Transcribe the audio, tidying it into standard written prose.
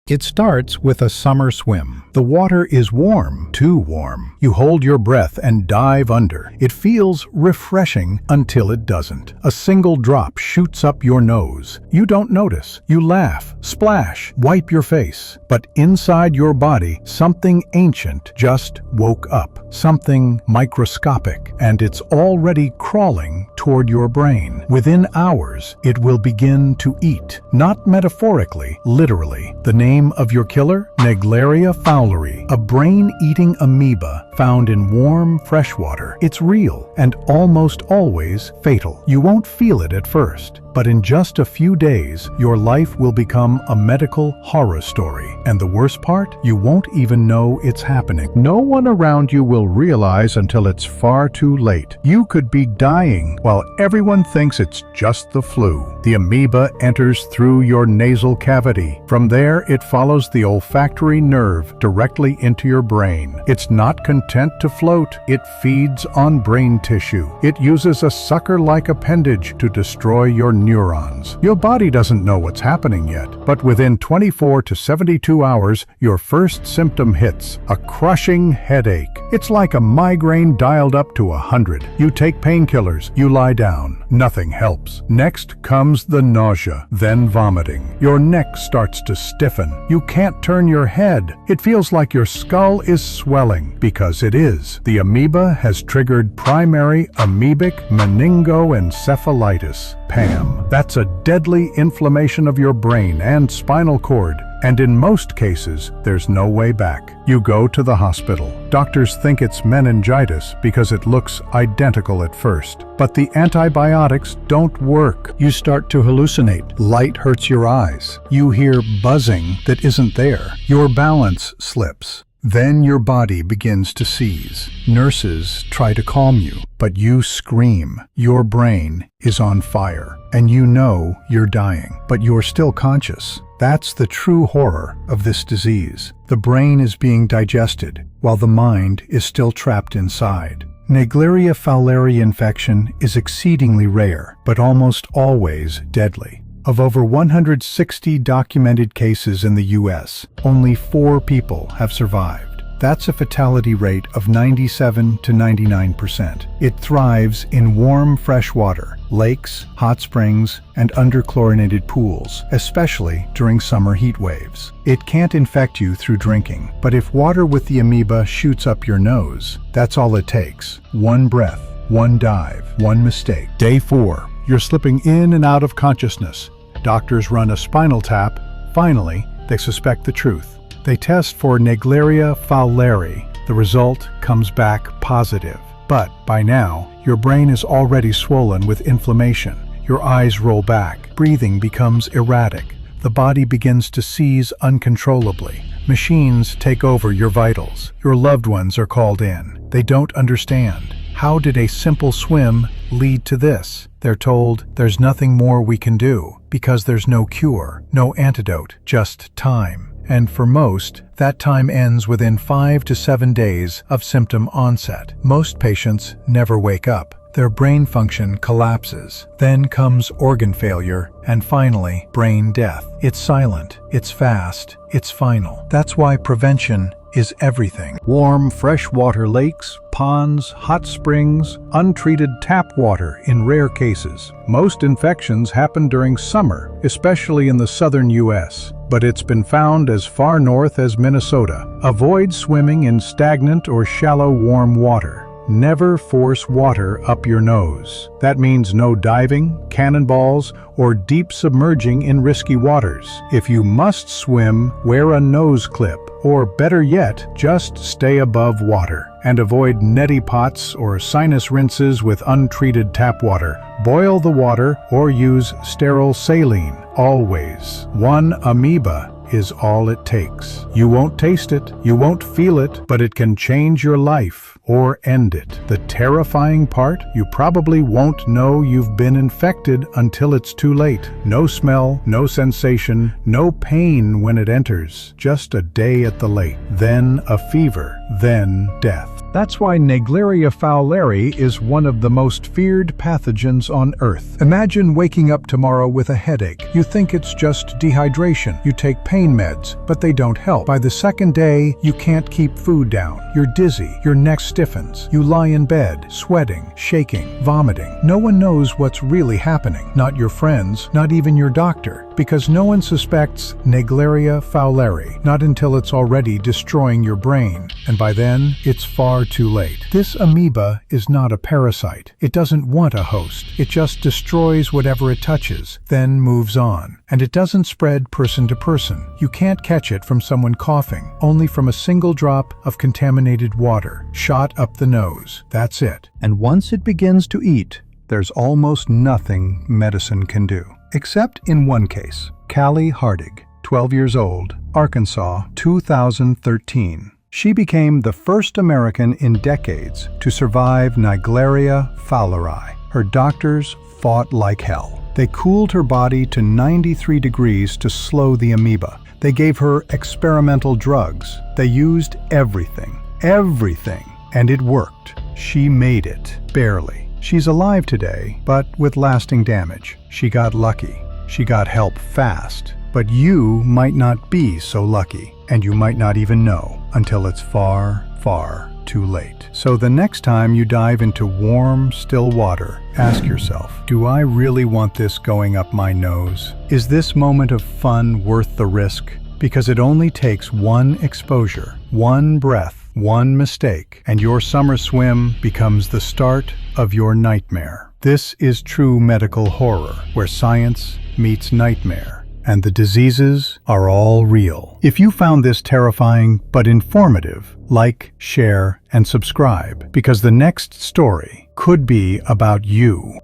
It starts with a summer swim. The water is warm, too warm. You hold your breath and dive under. It feels refreshing until it doesn't. A single drop shoots up your nose. You don't notice. You laugh, splash, wipe your face. But inside your body, something ancient just woke up. Something microscopic, and it's already crawling toward your brain. Within hours, it will begin to eat. Not metaphorically, literally. The name of your killer? Naegleria fowleri, a brain-eating amoeba found in warm, fresh water. It's real and almost always fatal. You won't feel it at first, but in just a few days, your life will become a medical horror story. And the worst part? You won't even know it's happening. No one around you will realize until it's far too late. You could be dying while everyone thinks it's just the flu. The amoeba enters through your nasal cavity. From there, it follows the olfactory nerve directly into your brain. It's not content to float. It feeds on brain tissue. It uses a sucker-like appendage to destroy your neurons. Your body doesn't know what's happening yet, but within 24 to 72 hours, your first symptom hits: a crushing headache. It's like a migraine dialed up to 100. You take painkillers, you lie down. Nothing helps. Next comes the nausea, then vomiting. Your neck starts to stiffen. You can't turn your head. It feels like your skull is swelling, because it is. The amoeba has triggered primary Amoebic Meningoencephalitis, PAM. That's a deadly inflammation of your brain and spinal cord. And in most cases, there's no way back. You go to the hospital. Doctors think it's meningitis because it looks identical at first. But the antibiotics don't work. You start to hallucinate. Light hurts your eyes. You hear buzzing that isn't there. Your balance slips. Then your body begins to seize. Nurses try to calm you, but you scream. Your brain is on fire, and you know you're dying, but you're still conscious. That's the true horror of this disease. The brain is being digested, while the mind is still trapped inside. Naegleria fowleri infection is exceedingly rare, but almost always deadly. Of over 160 documented cases in the U.S., only 4 people have survived. That's a fatality rate of 97 to 99%. It thrives in warm, fresh water, lakes, hot springs, and under chlorinated pools, especially during summer heat waves. It can't infect you through drinking, but if water with the amoeba shoots up your nose, that's all it takes. One breath, one dive, one mistake. Day 4, you're slipping in and out of consciousness. Doctors run a spinal tap. Finally, they suspect the truth. They test for Naegleria fowleri. The result comes back positive. But by now, your brain is already swollen with inflammation. Your eyes roll back. Breathing becomes erratic. The body begins to seize uncontrollably. Machines take over your vitals. Your loved ones are called in. They don't understand. How did a simple swim lead to this? They're told there's nothing more we can do because there's no cure, no antidote, just time. And for most, that time ends within 5 to 7 days of symptom onset. Most patients never wake up. Their brain function collapses. Then comes organ failure, and finally, brain death. It's silent, it's fast, it's final. That's why prevention is everything. Warm, freshwater lakes, ponds, hot springs, untreated tap water in rare cases. Most infections happen during summer, especially in the southern U.S., but it's been found as far north as Minnesota. Avoid swimming in stagnant or shallow warm water. Never force water up your nose. That means no diving, cannonballs, or deep submerging in risky waters. If you must swim, wear a nose clip, or better yet, just stay above water. And avoid neti pots or sinus rinses with untreated tap water. Boil the water or use sterile saline. Always. One amoeba is all it takes. You won't taste it, you won't feel it, but it can change your life or end it. The terrifying part, you probably won't know you've been infected until it's too late. No smell, no sensation, no pain when it enters. Just a day at the lake. Then a fever. then death. That's why Naegleria fowleri is one of the most feared pathogens on Earth. Imagine waking up tomorrow with a headache. You think it's just dehydration. You take pain meds, but they don't help. By the second day, you can't keep food down. You're dizzy. Your neck stiffens. You lie in bed, sweating, shaking, vomiting. No one knows what's really happening. Not your friends, not even your doctor, because no one suspects Naegleria fowleri, not until it's already destroying your brain. And by then, it's far too late. This amoeba is not a parasite. It doesn't want a host. It just destroys whatever it touches, then moves on. And it doesn't spread person to person. You can't catch it from someone coughing, only from a single drop of contaminated water, shot up the nose. That's it. And once it begins to eat, there's almost nothing medicine can do. Except in one case. Callie Hardig, 12 years old, Arkansas, 2013. She became the first American in decades to survive Naegleria fowleri. Her doctors fought like hell. They cooled her body to 93 degrees to slow the amoeba. They gave her experimental drugs. They used everything, and it worked. She made it, barely. She's alive today, but with lasting damage. She got lucky. She got help fast. But you might not be so lucky, and you might not even know until it's far, far too late. So the next time you dive into warm, still water, ask yourself, do I really want this going up my nose? Is this moment of fun worth the risk? Because it only takes one exposure, one breath, one mistake, and your summer swim becomes the start of your nightmare. This is true medical horror, where science meets nightmare, and the diseases are all real. If you found this terrifying but informative, like, share, and subscribe, because the next story could be about you.